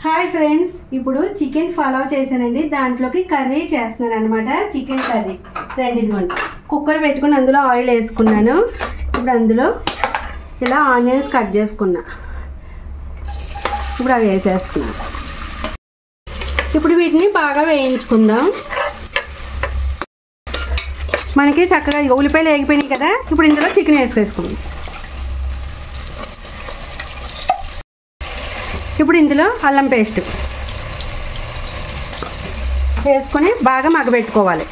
Hi friends, ఇప్పుడు chicken pulao చేశానండి. దాంట్లోకి కర్రీ చేస్తున్నాను అనమాట. చికెన్ కర్రీ రెండు ఇదిగోండి. కుక్కర్ పెట్టుకుని అందులో ఆయిల్ వేసుకున్నాను. ఇప్పుడు అందులో ఇలా ఆనియన్స్ కట్ చేసుకున్నా. ఇప్పుడు అవి వేసేస్తున్నాను. ఇప్పుడు వీటిని బాగా వేయించుకుందాం. మనకి చక్కగా ఉల్లిపాయలు వేగిపోయినాయి కదా. ఇప్పుడు ఇందులో చికెన్ వేసుకుందాం. ఇప్పుడు ఇందులో అల్లం పేస్ట్ వేసుకొని బాగా మగ్గబెట్టుకోవాలి.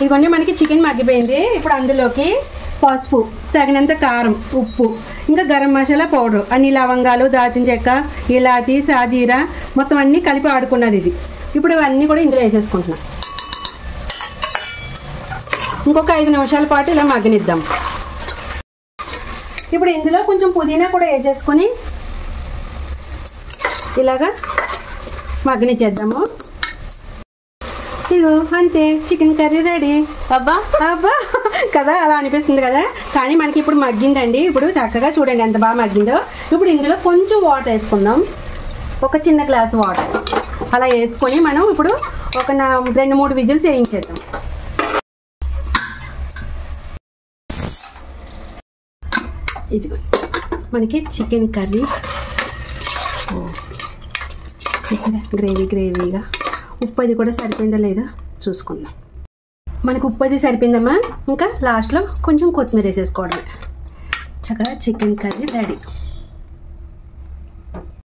ఇవన్నీ మనకి చికెన్ మగ్గిపోయింది. ఇప్పుడు అందులోకి పసుపు, తగినంత కారం, ఉప్పు, ఇంకా గరం మసాలా పౌడర్, అన్ని లవంగాలు, దాల్చిన చెక్క, ఇలాచి, సాజీరా మొత్తం అన్నీ కలిపి ఆడుకున్నది ఇది. ఇప్పుడు ఇవన్నీ కూడా ఇందులో వేసేసుకుంటున్నాం. ఇంకొక 5 నిమిషాల పాటు ఇలా మగ్గనిద్దాం. ఇప్పుడు ఇందులో కొంచెం పుదీనా కూడా వేసేసుకొని ఇలాగా మగ్గనిచ్చేద్దాము. ఇదిగో అంతే, చికెన్ కర్రీ రెడీ. అబ్బా అబ్బా కదా, అలా అనిపిస్తుంది కదా. కానీ మనకి ఇప్పుడు మగ్గిందండి. ఇప్పుడు చక్కగా చూడండి ఎంత బాగా మగ్గిందో. ఇప్పుడు ఇందులో కొంచెం వాటర్ వేసుకుందాం. ఒక చిన్న గ్లాస్ వాటర్ అలా వేసుకొని మనం ఇప్పుడు ఒక 2-3 విజిల్స్ వేయించేద్దాం. ఇదిగో మనకి చికెన్ కర్రీ చూసారా, గ్రేవీగా. ఉప్పు అది కూడా సరిపోయిందా లేదా చూసుకుందాం. మనకు ఉప్పు అది సరిపోయిందమ్మా. ఇంకా లాస్ట్లో కొంచెం కొత్తిమీర వేసేసుకోవడమే. చక్కగా చికెన్ కర్రీ రెడీ.